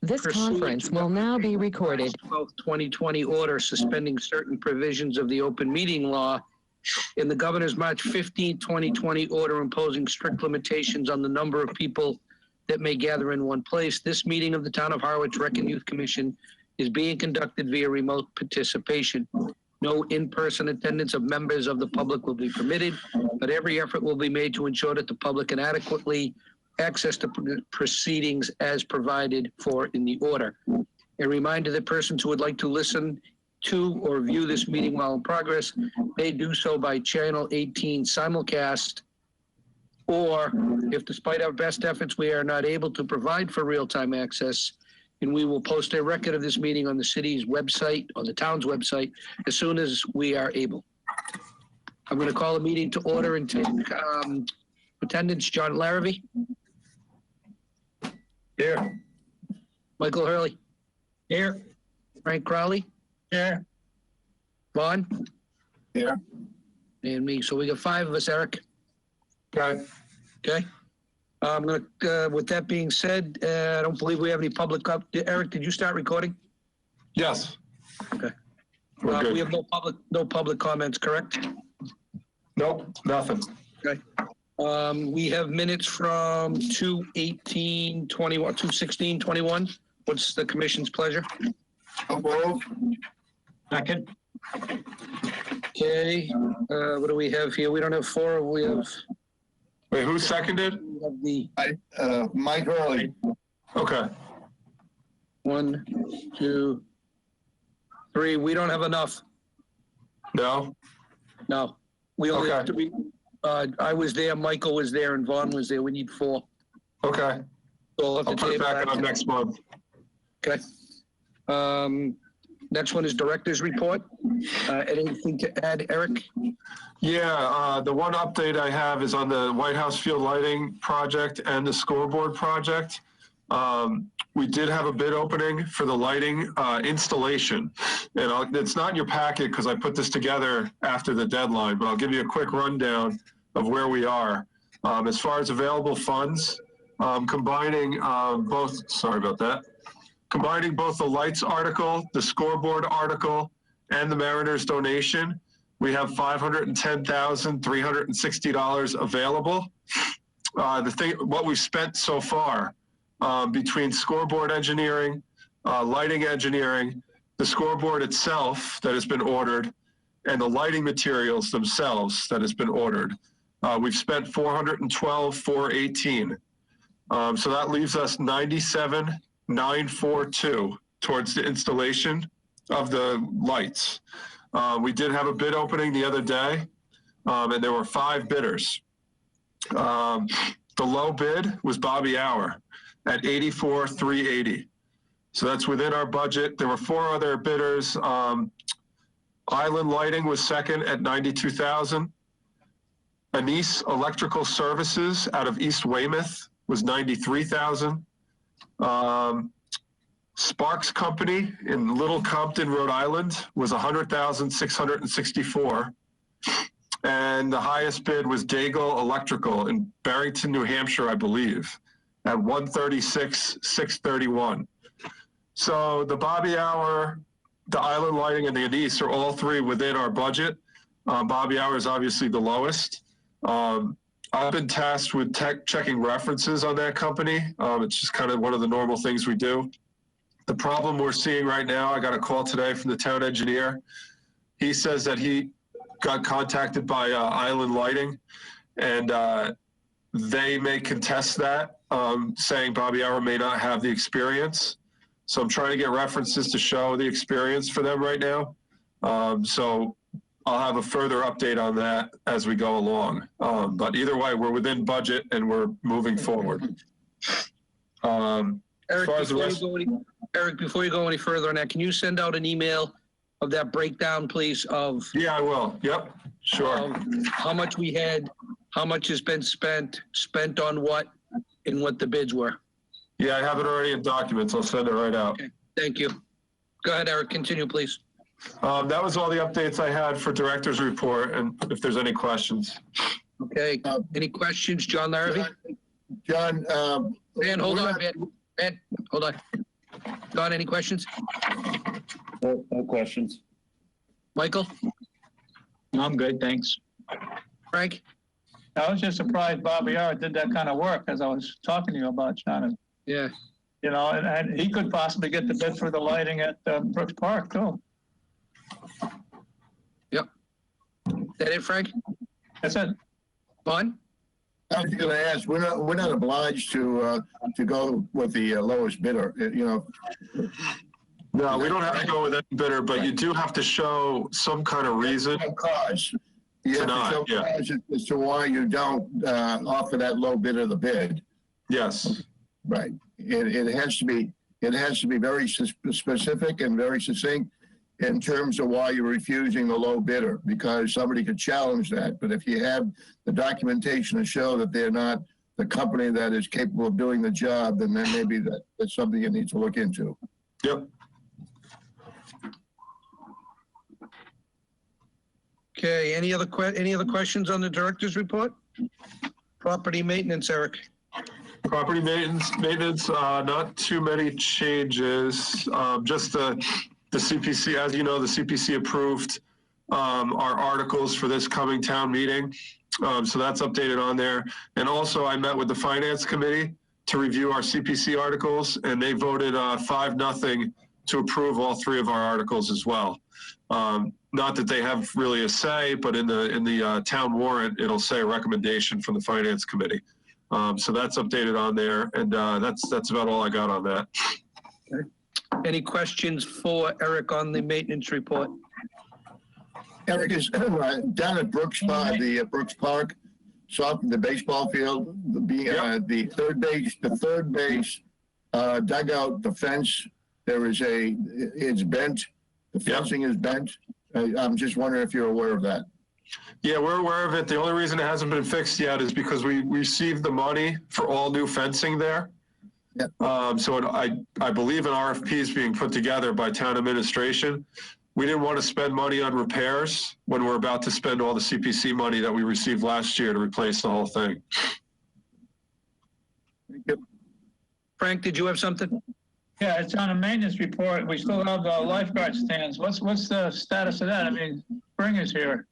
This conference will now be recorded. 2020 order suspending certain provisions of the open meeting law in the governor's March 15, 2020 order imposing strict limitations on the number of people that may gather in one place. This meeting of the Town of Harwich Rec and Youth Commission is being conducted via remote participation. No in-person attendance of members of the public will be permitted, but every effort will be made to ensure that the public can adequately access the proceedings as provided for in the order. A reminder that persons who would like to listen to or view this meeting while in progress may do so by Channel 18 simulcast, or if despite our best efforts we are not able to provide for real-time access, and we will post a record of this meeting on the city's website, on the town's website, as soon as we are able. I'm going to call a meeting to order and take attendance. John Larrabee. Here. Michael Hurley. Here. Frank Crowley. Here. Vaughn. Here. And me. So we got 5 of us, Eric. Okay. Okay. I'm going to, with that being said, I don't believe we have any public up. Eric, did you start recording? Yes. Okay. We're good. We have no public comments, correct? Nope, nothing. Okay. We have minutes from 2/18/21, 2/16/21. What's the commission's pleasure? Second. Okay. What do we have here? We don't have 4. We have. Wait, who seconded? We have the Mike Early. Okay. 1, 2, 3. We don't have enough. No. No. We only Okay. have to be. I was there, Michael was there, and Vaughn was there. We need 4. Okay. So we'll have I'll to put it table back that. on next month. Okay. Next one is director's report. Anything to add, Eric? Yeah, the one update I have is on the White House field lighting project and the scoreboard project. We did have a bid opening for the lighting installation. And it's not in your packet because I put this together after the deadline, but I'll give you a quick rundown of where we are. As far as available funds, combining both, sorry about that, combining both the lights article, the scoreboard article, and the Mariners donation, we have $510,360 available. What we've spent so far between scoreboard engineering, lighting engineering, the scoreboard itself that has been ordered, and the lighting materials themselves that has been ordered, we've spent $412,418. So that leaves us $97,942 towards the installation of the lights. We did have a bid opening the other day, and there were 5 bidders. The low bid was Bobby Hour at $84,380. So that's within our budget. There were 4 other bidders. Island Lighting was second at $92,000. Anise Electrical Services out of East Weymouth was $93,000. Sparks Company in Little Compton, Rhode Island was $100,664. And the highest bid was Daigle Electrical in Barrington, New Hampshire, I believe, at $136,631. So the Bobby Hour, the Island Lighting, and the Anise are all 3 within our budget. Bobby Hour is obviously the lowest. I've been tasked with checking references on that company. It's just kind of one of the normal things we do. The problem we're seeing right now, I got a call today from the town engineer. He says that he got contacted by Island Lighting, and they may contest that, saying Bobby Hour may not have the experience. So I'm trying to get references to show the experience for them right now. So I'll have a further update on that as we go along. But either way, we're within budget and we're moving forward. Eric, before you go any further on that, can you send out an email of that breakdown, please, of... Yeah, I will. Yep, sure. How much we had, how much has been spent on what, and what the bids were? Yeah, I have it already in documents. I'll send it right out. Okay, thank you. Go ahead, Eric. Continue, please. That was all the updates I had for director's report, and if there's any questions. Okay. Any questions, John Larrabee? John, Ben, hold on, Ben. Ben, hold on. Don, any questions? No questions. Michael? No, I'm good, thanks. Frank? I was just surprised Bobby R did that kind of work, as I was talking to you about, John. Yeah. You know, and he could possibly get the bid for the lighting at Brooks Park, too. Yep. That it, Frank? That's it. Vaughn? I was going to ask, we're not obliged to go with the lowest bidder, you know. No, we don't have to go with any bidder, but you do have to show some kind of reason. Cause. You have to show cause as to why you don't offer that low bidder the bid. Yes. Right. It has to be very specific and very succinct in terms of why you're refusing the low bidder, because somebody could challenge that. But if you have the documentation to show that they're not the company that is capable of doing the job, then maybe that's something you need to look into. Yep. Okay, any other questions on the director's report? Property maintenance, Eric. Property maintenance, not too many changes. Just the CPC, as you know, the CPC approved our articles for this coming town meeting. So that's updated on there. And also I met with the finance committee to review our CPC articles, and they voted 5-0 to approve all 3 of our articles as well. Not that they have really a say, but in the town warrant, it'll say a recommendation from the finance committee. So that's updated on there, and that's about all I got on that. Okay. Any questions for Eric on the maintenance report? Eric, is down at Brooks Park, the Brooks Park, the baseball field, the third base dugout, the fence, it's bent. The fencing is bent. I'm just wondering if you're aware of that. Yeah, we're aware of it. The only reason it hasn't been fixed yet is because we received the money for all new fencing there. Yep. So I believe an RFP is being put together by town administration. We didn't want to spend money on repairs when we're about to spend all the CPC money that we received last year to replace the whole thing. Yep. Frank, did you have something? Yeah, it's on a maintenance report. We still have the lifeguard stands. What's the status of that? I mean, spring is here.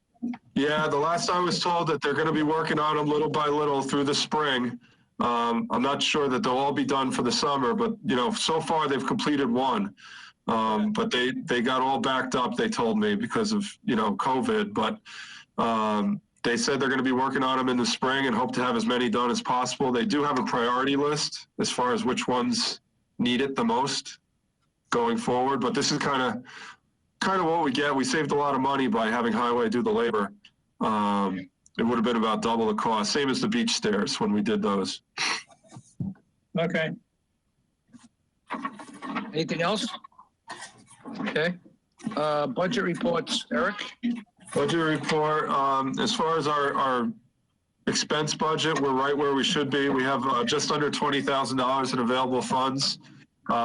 Yeah, the last I was told that they're going to be working on them little by little through the spring. I'm not sure that they'll all be done for the summer, but you know, so far they've completed one. But they got all backed up, they told me, because of, you know, COVID. But they said they're going to be working on them in the spring and hope to have as many done as possible. They do have a priority list as far as which ones need it the most going forward. But this is kind of what we get. We saved a lot of money by having Highway do the labor. It would have been about double the cost, same as the beach stairs when we did those. Okay. Anything else? Okay. Budget reports, Eric? Budget report, as far as our expense budget, we're right where we should be. We have just under $20,000 in available funds,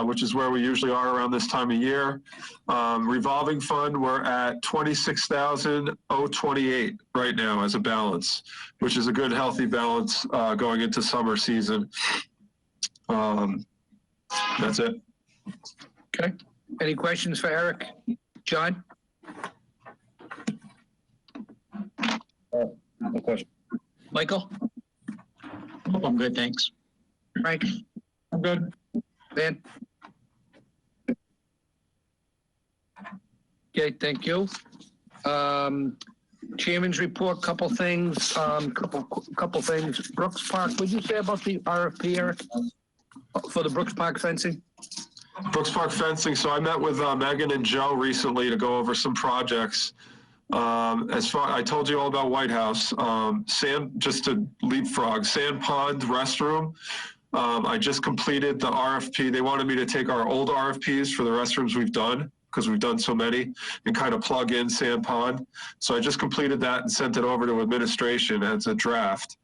which is where we usually are around this time of year. Revolving fund, we're at $26,028 right now as a balance, which is a good, healthy balance going into summer season. That's it. Okay. Any questions for Eric? John? No question. Michael? I'm good, thanks. Frank? I'm good. Dan? Okay, thank you. Chairman's report, couple things. Couple things. Brooks Park, what did you say about the RFP, Eric? For the Brooks Park fencing? Brooks Park fencing. So I met with Megan and Joe recently to go over some projects. I told you all about White House. Just to leapfrog, Sand Pond restroom. I just completed the RFP. They wanted me to take our old RFPs for the restrooms we've done, because we've done so many, and kind of plug in Sand Pond. So I just completed that and sent it over to administration as a draft.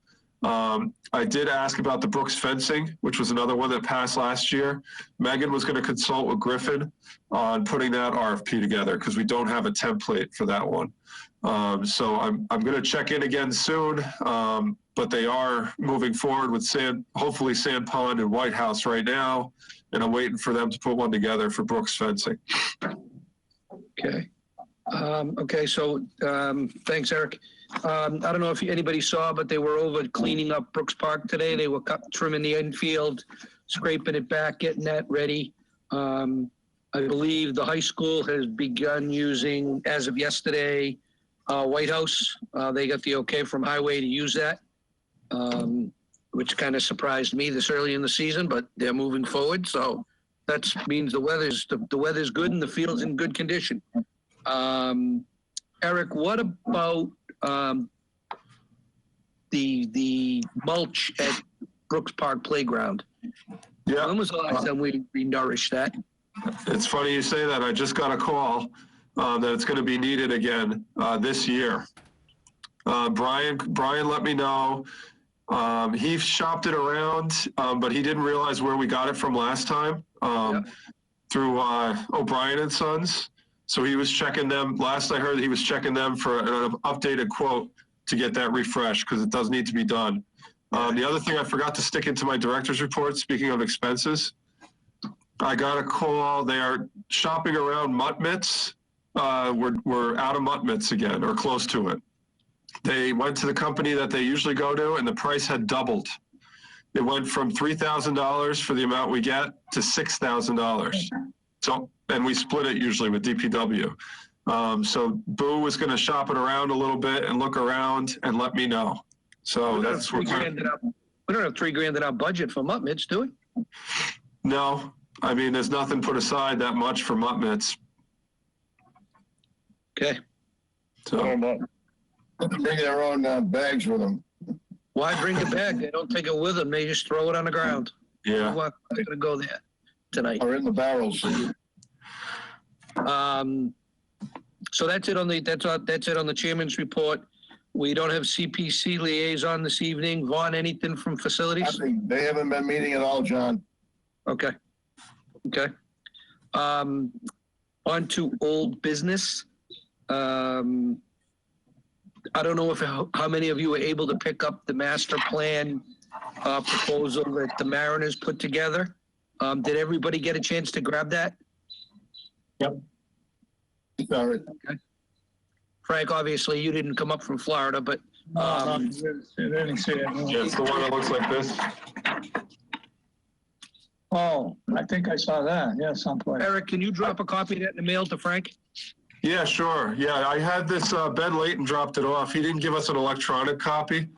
I did ask about the Brooks fencing, which was another one that passed last year. Megan was going to consult with Griffin on putting that RFP together, because we don't have a template for that one. So I'm going to check in again soon, but they are moving forward with hopefully Sand Pond and White House right now. and I'm waiting for them to put one together for Brooks Fencing. Okay. Okay, so thanks, Eric. I don't know if anybody saw, but they were over cleaning up Brooks Park today. They were trimming the infield, scraping it back, getting that ready. I believe the high school has begun using, as of yesterday, White House. They got the okay from Highway to use that, which kind of surprised me this early in the season, but they're moving forward. So that means the weather's good and the field's in good condition. Eric, what about the mulch at Brooks Park Playground? Yeah. When was the last time we nourished that? It's funny you say that. I just got a call that it's going to be needed again this year. Brian let me know. He shopped it around, but he didn't realize where we got it from last time through O'Brien and Sons. So he was checking them. Last I heard, he was checking them for an updated quote to get that refreshed because it does need to be done. The other thing I forgot to stick into my director's report, speaking of expenses, I got a call. They are shopping around mutt mitts. We're out of mutt mitts again, or close to it. They went to the company that they usually go to, and the price had doubled. It went from $3,000 for the amount we get to $6,000. So, and we split it usually with DPW. So Boo was going to shop it around a little bit and look around and let me know. So that's what we don't have $3,000 in our budget for mutt mitts, do we? No, I mean, there's nothing put aside that much for mutt mitts. Okay. So Bring their own bags with them. Why bring the bag? They don't take it with them. They just throw it on the ground. yeah. Well, I'm going to go there tonight. Or in the barrels. So that's it on the chairman's report. We don't have CPC liaison this evening. Vaughn, anything from facilities? Nothing. They haven't been meeting at all, John. Okay. Okay. On to old business. I don't know how many of you were able to pick up the master plan proposal that the Mariners put together. Did everybody get a chance to grab that? Yep. Sorry. Okay. Frank, obviously you didn't come up from Florida, but I didn't see it. Yeah, it's the one that looks like this. Oh, I think I saw that. Yeah, someplace. Eric, can you drop a copy of that in the mail to Frank? Yeah, sure. Yeah, I had this, Ben Layton dropped it off. He didn't give us an electronic copy.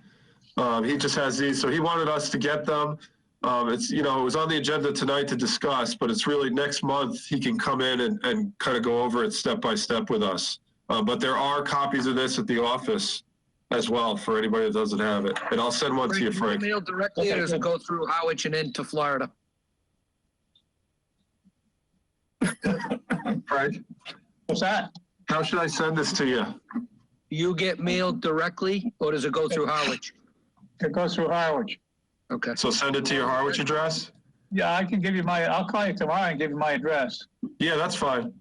He just has these, so he wanted us to get them. It's, it was on the agenda tonight to discuss, but it's really next month he can come in and kind of go over it step by step with us. But there are copies of this at the office as well for anybody that doesn't have it. And I'll send one to you, Frank. Mail directly, or does it go through Harwich and into Florida? Frank, What's that? how should I send this to you? You get mailed directly, or does it go through Harwich? It goes through Harwich. Okay. So send it to your Harwich address? Yeah, I can give you I'll call you tomorrow and give you my address. Yeah, that's fine.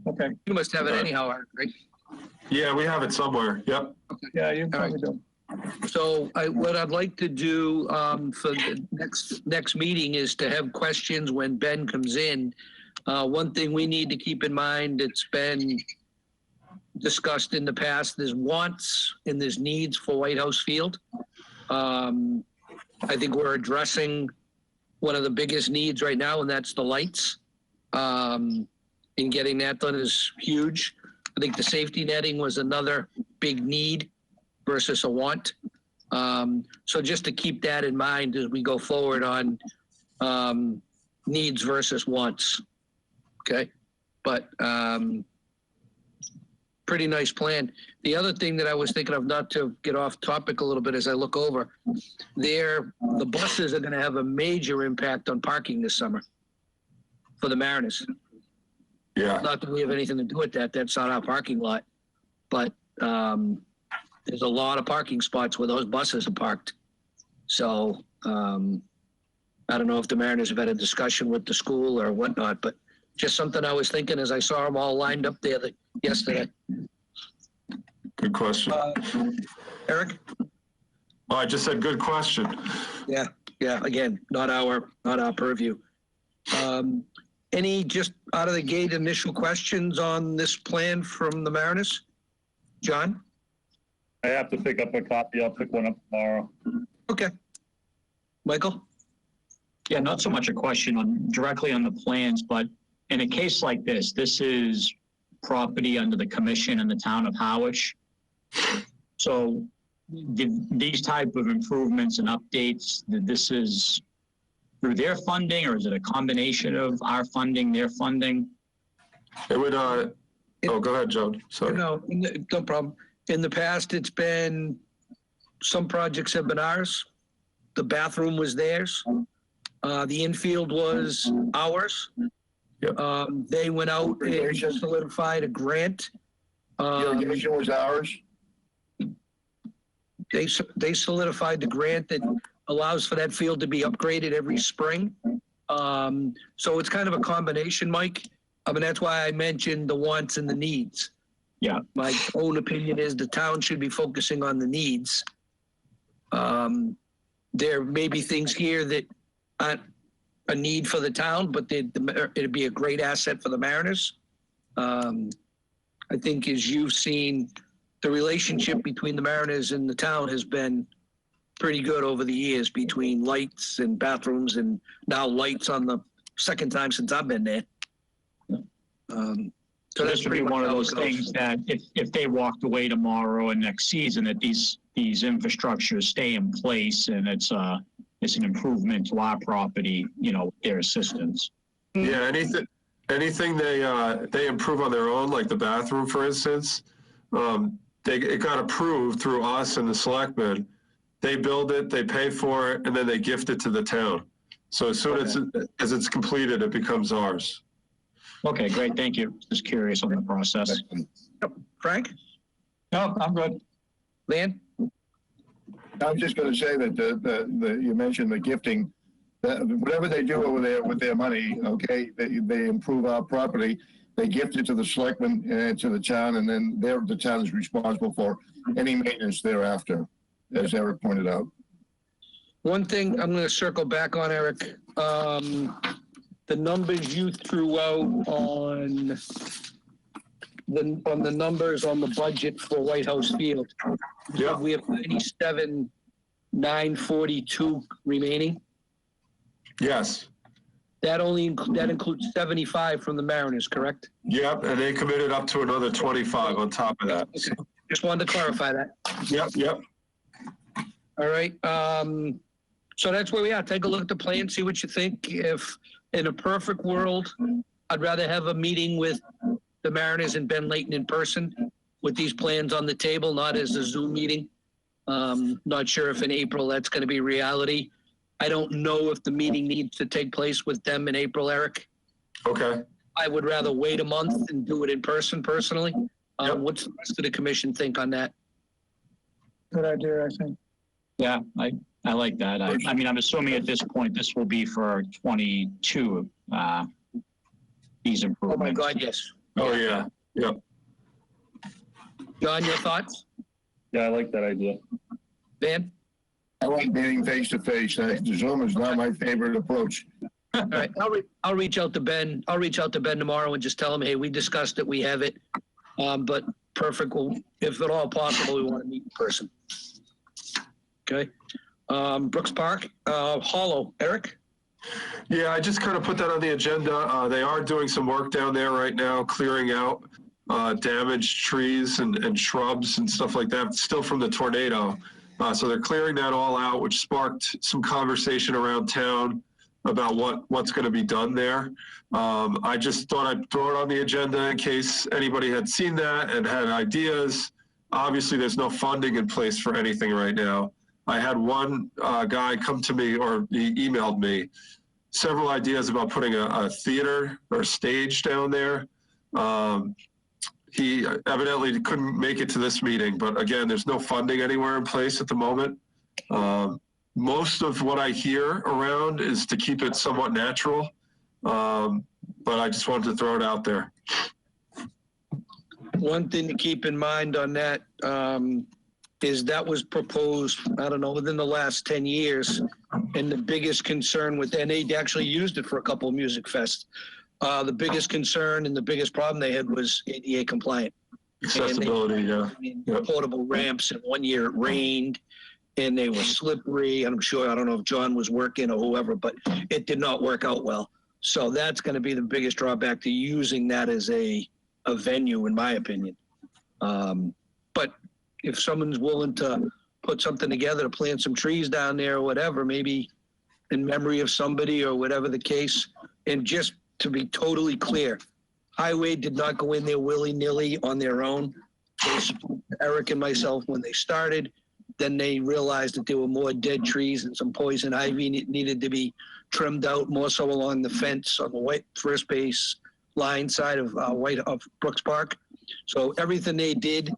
Okay. You must have it anyhow, Eric, right? Yeah, we have it somewhere. Yep. Yeah, you probably do. So what I'd like to do for the next meeting is to have questions when Ben comes in. One thing we need to keep in mind, it's been discussed in the past, there's wants and there's needs for White House Field. I think we're addressing one of the biggest needs right now, and that's the lights. And getting that done is huge. I think the safety netting was another big need versus a want. So just to keep that in mind as we go forward on needs versus wants. Okay, but pretty nice plan. The other thing that I was thinking of, not to get off topic a little bit as I look over, the buses are going to have a major impact on parking this summer for the Mariners. Yeah. Not that we have anything to do with that. That's not our parking lot. But there's a lot of parking spots where those buses are parked. So I don't know if the Mariners have had a discussion with the school or whatnot, but just something I was thinking as I saw them all lined up there yesterday. Good question. Eric? Oh, I just said good question. Yeah. Again, not our purview. Any just out of the gate initial questions on this plan from the Mariners? John? I have to pick up a copy. I'll pick one up tomorrow. Okay. Michael? Yeah, not so much a question directly on the plans, but in a case like this, this is property under the commission in the town of Harwich. So these type of improvements and updates, this is through their funding, or is it a combination of our funding, their funding? It would, oh, go ahead, Joan. Sorry. No problem. In the past, it's been, some projects have been ours. The bathroom was theirs. The infield was ours. Yep. They went out and solidified a grant. Irrigation was ours. They solidified the grant that allows for that field to be upgraded every spring. So it's kind of a combination, Mike. I mean, that's why I mentioned the wants and the needs. Yeah. My own opinion is the town should be focusing on the needs. There may be things here that aren't a need for the town, but it'd be a great asset for the Mariners. I think as you've seen, the relationship between the Mariners and the town has been pretty good over the years, between lights and bathrooms, and now lights on the second time since I've been there. So this would be one of those things that if they walked away tomorrow and next season, that these infrastructures stay in place, and it's an improvement to our property, you know, their assistance. Yeah, anything they improve on their own, like the bathroom, for instance, it got approved through us and the selectmen. They build it, they pay for it, and then they gift it to the town. So as soon as it's completed, it becomes ours. Okay, great. Thank you. Just curious on the process. Frank? No, I'm good. Lan? I was just going to say that you mentioned the gifting. Whatever they do over there with their money, okay, they improve our property. They gift it to the selectmen and to the town, and then the town is responsible for any maintenance thereafter, as Eric pointed out. One thing I'm going to circle back on, Eric. The numbers you threw out on the numbers on the budget for White House Field. Yeah. We have 97,942 remaining. Yes. That includes 75 from the Mariners, correct? Yep, and they committed up to another 25 on top of that. Okay. Just wanted to clarify that. Yep. All right. So that's where we are. Take a look at the plan, see what you think. If in a perfect world, I'd rather have a meeting with the Mariners and Ben Layton in person with these plans on the table, not as a Zoom meeting. Not sure if in April that's going to be reality. I don't know if the meeting needs to take place with them in April, Eric. Okay. I would rather wait a month and do it in person personally. Yep. What's the rest of the commission think on that? Good idea, I think. Yeah, I like that. I mean, I'm assuming at this point, this will be for 22, these improvements. Oh my God, yes. Oh, yeah. Yep. John, your thoughts? Yeah, I like that idea. Van? I like meeting face to face. Zoom is not my favorite approach. All right, I'll reach out to Ben. I'll reach out to Ben tomorrow and just tell him, hey, we discussed it, we have it. But perfect. Well, if at all possible, we want to meet in person. Okay. Brooks Park, Hollow, Eric? Yeah, I just kind of put that on the agenda. They are doing some work down there right now, clearing out damaged trees and shrubs and stuff like that, still from the tornado. So they're clearing that all out, which sparked some conversation around town about what's going to be done there. I just thought I'd throw it on the agenda in case anybody had seen that and had ideas. Obviously, there's no funding in place for anything right now. I had one guy come to me, or he emailed me, several ideas about putting a theater or a stage down there. He evidently couldn't make it to this meeting, but again, there's no funding anywhere in place at the moment. Most of what I hear around is to keep it somewhat natural, but I just wanted to throw it out there. One thing to keep in mind on that is that was proposed, I don't know, within the last 10 years. And the biggest concern with, and they actually used it for a couple of music fests. The biggest concern and the biggest problem they had was ADA compliant. Accessibility, yeah. I mean, Yep. portable ramps, and one year it rained and they were slippery. I'm sure, I don't know if John was working or whoever, but it did not work out well. So that's going to be the biggest drawback to using that as a venue, in my opinion. But if someone's willing to put something together to plant some trees down there or whatever, maybe in memory of somebody or whatever the case, and just to be totally clear, Highway did not go in there willy-nilly on their own. They spoke to Eric and myself when they started. Then they realized that there were more dead trees and some poison ivy needed to be trimmed out, more so along the fence on the white first base line side of Brooks Park. So everything they did,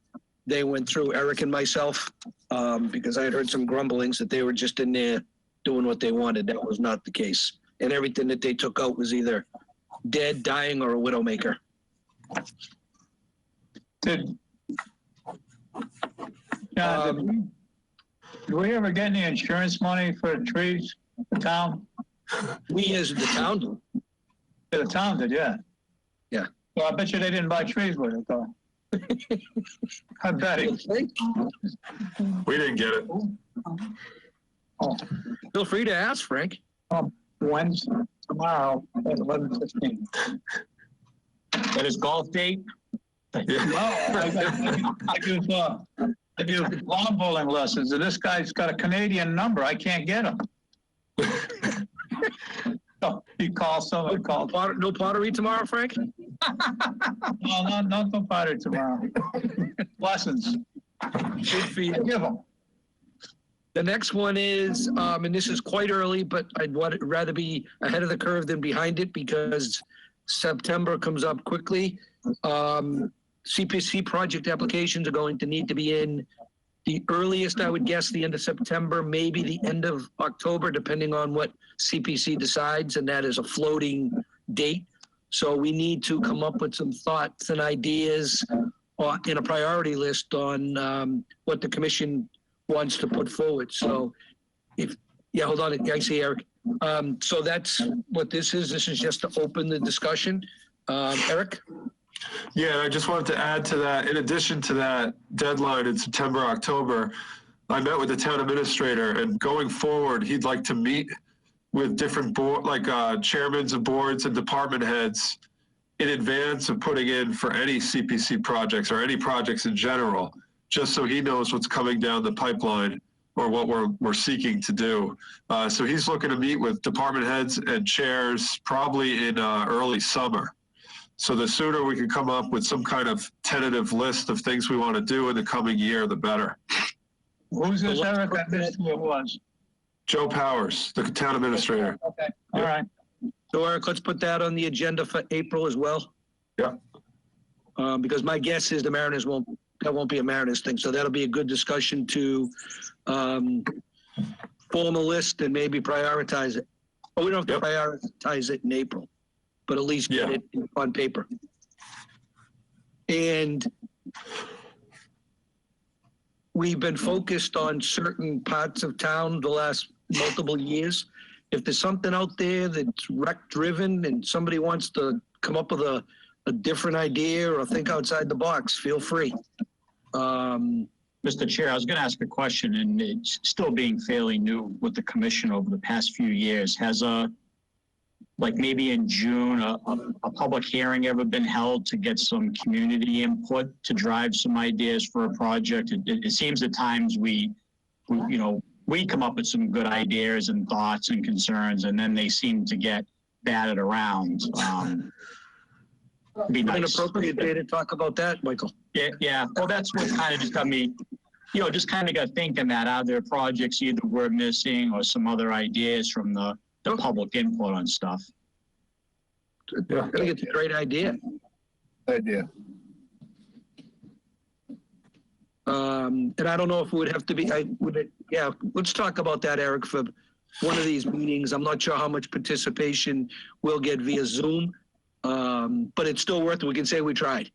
they went through Eric and myself, because I had heard some grumblings that they were just in there doing what they wanted. That was not the case. And everything that they took out was either dead, dying, or a widowmaker. Did we ever get any insurance money for trees, the town? We as the town do. Yeah, the town did, yeah. Yeah. Well, I bet you they didn't buy trees with it, though. I bet it. We didn't get it. Oh, Feel free to ask, Frank. Wednesday, tomorrow at 11:15. That is golf date? Yeah. No, I do lawn bowling lessons, and this guy's got a Canadian number. I can't get him. So he calls someone. No pottery tomorrow, Frank? No, no pottery tomorrow. Lessons. Good for you. Give them. The next one is, and this is quite early, but I'd rather be ahead of the curve than behind it because September comes up quickly. CPC project applications are going to need to be in the earliest, I would guess, the end of September, maybe the end of October, depending on what CPC decides, and that is a floating date. So we need to come up with some thoughts and ideas in a priority list on what the commission wants to put forward. So hold on, I see Eric. So that's what this is. This is just to open the discussion. Eric? Yeah, I just wanted to add to that. In addition to that deadline in September, October, I met with the town administrator, and going forward, he'd like to meet with different board, chairmen of boards and department heads in advance of putting in for any CPC projects or any projects in general, just so he knows what's coming down the pipeline or what we're seeking to do. So he's looking to meet with department heads and chairs probably in early summer. So the sooner we can come up with some kind of tentative list of things we want to do in the coming year, the better. Who's this, Eric? I missed who it was. Joe Powers, the town administrator. Okay, all right. So Eric, let's put that on the agenda for April as well. Yeah. Because my guess is the Mariners that won't be a Mariners thing. So that'll be a good discussion to form a list and maybe prioritize it. But we don't have to prioritize it in April, but at least get it on paper. And we've been focused on certain parts of town the last multiple years. If there's something out there that's rec driven and somebody wants to come up with a different idea or think outside the box, feel free. Mr. Chair, I was going to ask a question, and it's still being fairly new with the commission over the past few years. Has maybe in June, a public hearing ever been held to get some community input to drive some ideas for a project? It seems at times we come up with some good ideas and thoughts and concerns, and then they seem to get batted around. Be nice. An appropriate day to talk about that, Michael. Yeah. Well, that's what kind of just got me, just kind of got thinking that are there projects either we're missing or some other ideas from the public input on stuff. I think it's a great idea. Idea. And I don't know if it would have to be, let's talk about that, Eric, for one of these meetings. I'm not sure how much participation we'll get via Zoom, but it's still worth it. We can say we tried.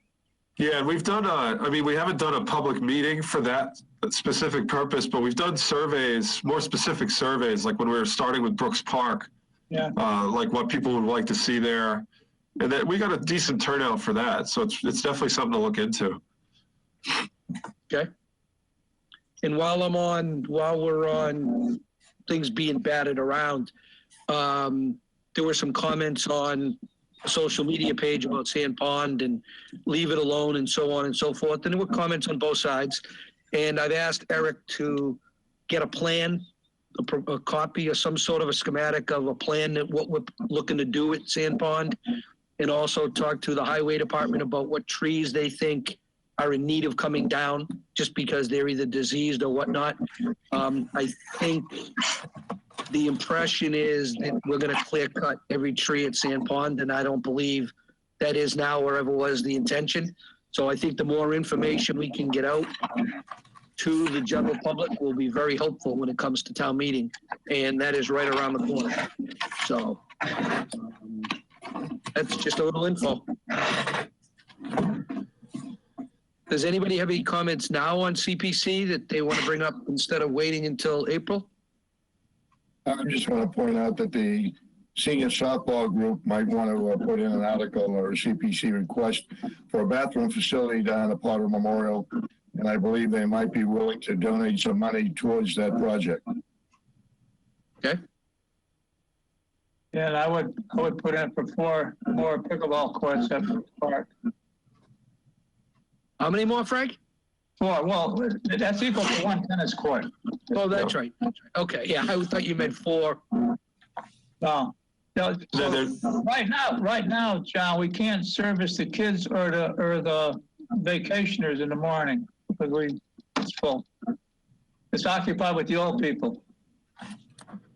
Yeah, and we've done we haven't done a public meeting for that specific purpose, but we've done surveys, more specific surveys, like when we were starting with Brooks Park, Yeah. like what people would like to see there. And that we got a decent turnout for that. So it's definitely something to look into. Okay. And while we're on things being batted around, there were some comments on a social media page about Sand Pond and leave it alone and so on and so forth. And there were comments on both sides. And I've asked Eric to get a plan, a copy or some sort of a schematic of a plan that what we're looking to do at Sand Pond, and also talk to the highway department about what trees they think are in need of coming down just because they're either diseased or whatnot. I think the impression is that we're going to clear cut every tree at Sand Pond, and I don't believe that is now or ever was the intention. So I think the more information we can get out to the general public will be very helpful when it comes to town meeting, and that is right around the corner. So that's just a little info. Does anybody have any comments now on CPC that they want to bring up instead of waiting until April? I just want to point out that the senior softball group might want to put in an article or a CPC request for a bathroom facility down at Potter Memorial, and I believe they might be willing to donate some money towards that project. Okay. Yeah, and I would put in for 4 more pickleball courts at the park. How many more, Frank? 4, well, that's equal to 1 tennis court. Oh, that's right. That's right. Okay, yeah, I thought you meant 4. No. So right now, John, we can't service the kids or the vacationers in the morning because it's full. It's occupied with the old people.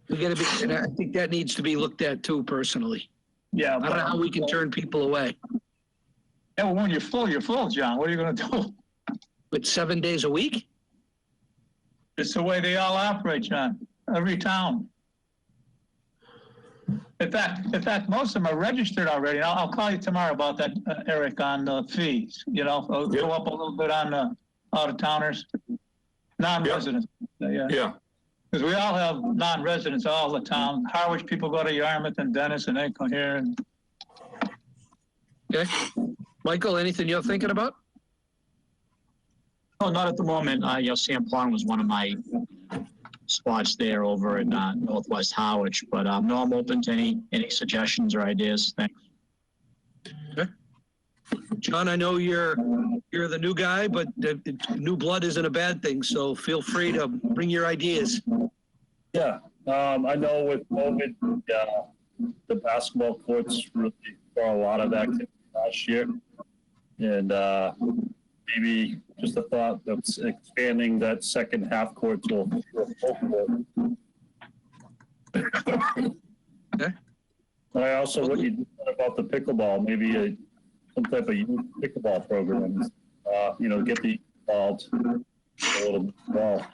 We got to be, and I think that needs to be looked at too, personally. Yeah. I don't know how we can turn people away. Yeah, well, when you're full, John. What are you going to do? But 7 days a week? It's the way they all operate, John. Every town. In fact, most of them are registered already. I'll call you tomorrow about that, Eric, on the fees. You know, go up a little bit on the out-of-towners, non-residents. Yeah. Because we all have non-residents all the town. Harwich people go to Yarmouth and Dennis, and they come here. And... Okay. Michael, anything you're thinking about? Oh, not at the moment. Sand Pond was one of my spots there over in Northwest Harwich, but no, I'm open to any suggestions or ideas. Thanks. Okay. John, I know you're the new guy, but new blood isn't a bad thing, so feel free to bring your ideas. Yeah, I know with COVID, the basketball courts really saw a lot of activity last year, and maybe just a thought of expanding that second half court to a full court. Okay. I also, what you said about the pickleball, maybe some type of youth pickleball program, get the involved a little bit as well.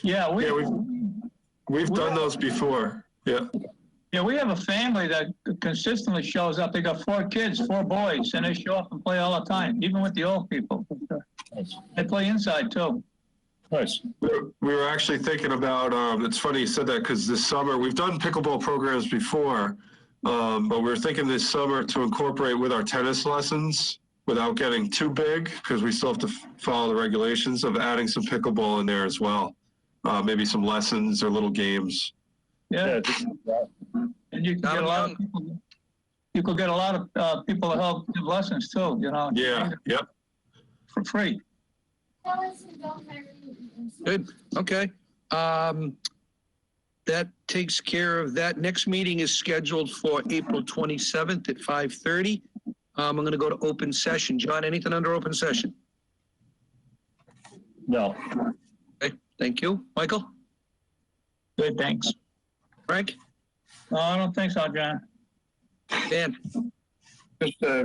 Yeah, we've done those before. Yeah. Yeah, we have a family that consistently shows up. They got 4 kids, 4 boys, and they show up and play all the time, even with the old people. Nice. They play inside too. Nice. We were actually thinking about, it's funny you said that because this summer, we've done pickleball programs before, but we're thinking this summer to incorporate with our tennis lessons without getting too big, because we still have to follow the regulations, of adding some pickleball in there as well. Maybe some lessons or little games. Yeah. And you can get a lot of people. You could get a lot of people to help give lessons too. You know. Yeah. Yep. For free. Good. Okay. That takes care of that. Next meeting is scheduled for April 27th at 5:30. I'm going to go to open session. John, anything under open session? No. Okay. Thank you. Michael? Good, thanks. Frank? No, I don't think so, John. Dan?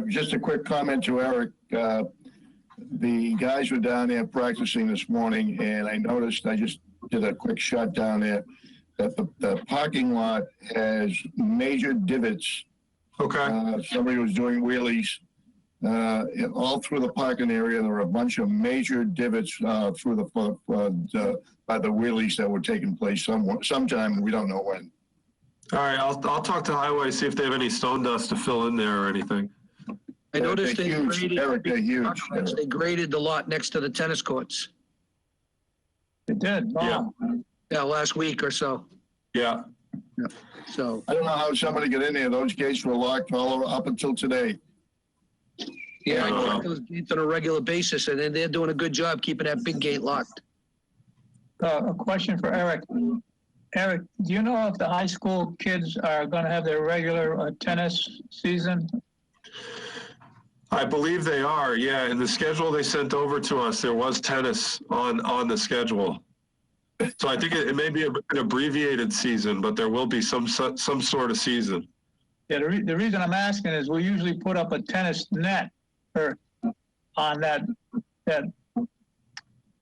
Just a quick comment to Eric. The guys were down there practicing this morning, and I noticed, I just did a quick shot down there, that the parking lot has major divots. Okay. Somebody was doing wheelies, all through the parking area. There were a bunch of major divots through by the wheelies that were taking place sometime. We don't know when. All right, I'll talk to Highway, see if they have any stone dust to fill in there or anything. I noticed they graded, Eric, they're huge. they graded the lot next to the tennis courts. It did. Wow. Yeah, last week or so. Yeah. So I don't know how somebody got in there. Those gates were locked all up until today. yeah, I check those gates on a regular basis, and then they're doing a good job keeping that big gate locked. A question for Eric. Eric, do you know if the high school kids are going to have their regular tennis season? I believe they are, yeah. In the schedule they sent over to us, there was tennis on the schedule. So I think it may be an abbreviated season, but there will be some sort of season. Yeah, the reason I'm asking is we usually put up a tennis net on that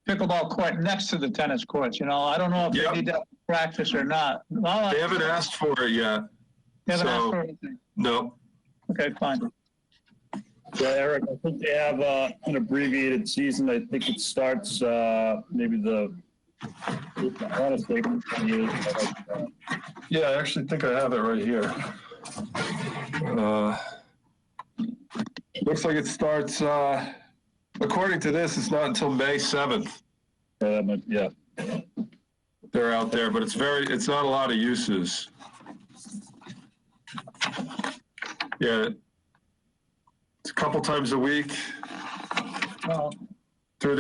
pickleball court next to the tennis courts. You know, I don't know if they need that practice or not. Well, they haven't asked for it yet. They haven't asked for anything. No. Okay, fine. Yeah, Eric, I think they have an abbreviated season. I think it starts maybe honestly, Yeah, I actually think I have it right here. Looks like it starts, according to this, it's not until May 7th. yeah. They're out there, but it's not a lot of uses. Yeah. It's a couple times a week. Through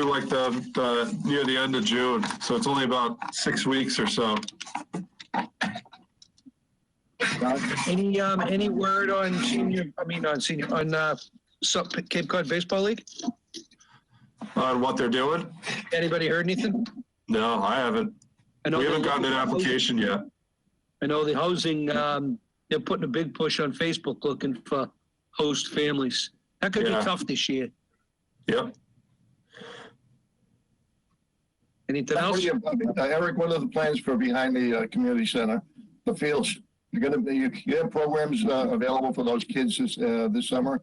like the near the end of June, so it's only about 6 weeks or so. Any word on Cape Cod Baseball League? On what they're doing? Anybody heard anything? No, I haven't. We haven't gotten an application yet. I know the housing. They're putting a big push on Facebook looking for host families. That could be tough this year. Yep. Anything else? Eric, what are the plans for behind the community center, the fields? You have programs available for those kids this summer?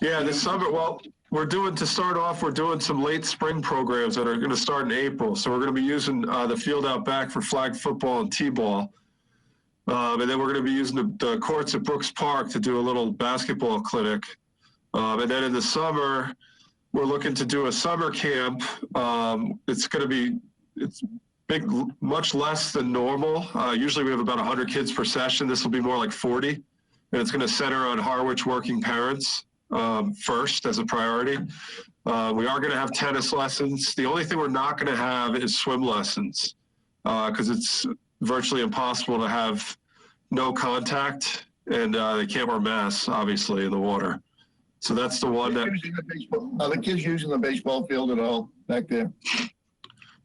Yeah, this summer. Well, we're doing some late spring programs that are going to start in April. So we're going to be using the field out back for flag football and t-ball. And then we're going to be using the courts at Brooks Park to do a little basketball clinic. And then in the summer, we're looking to do a summer camp. It's big, much less than normal. Usually we have about 100 kids per session. This will be more like 40. And it's going to center on Harwich working parents first as a priority. We are going to have tennis lessons. The only thing we're not going to have is swim lessons because it's virtually impossible to have no contact, and they can't wear masks, obviously, in the water. So that's the one that... Are the kids using the baseball field at all back there?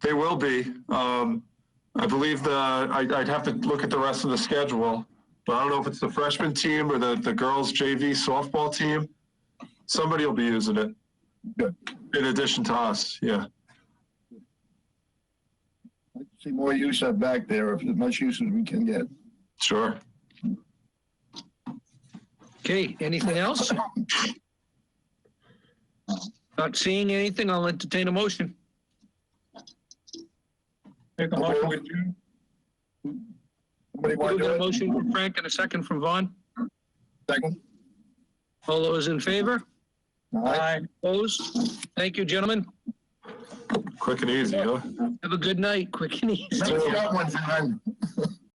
They will be. I believe I'd have to look at the rest of the schedule, but I don't know if it's the freshman team or the girls' JV softball team. Somebody will be using it. Good. In addition to us, yeah. I'd see more use of back there, as much use as we can get. Sure. Okay, anything else? Not seeing anything, I'll entertain a motion. Make a motion with you. Somebody want to do A it? motion from Frank and a second from Vaughn. Second. All those in favor? Aye. Opposed? Thank you, gentlemen. Quick and easy, huh? Have a good night. Quick and easy. Got one time.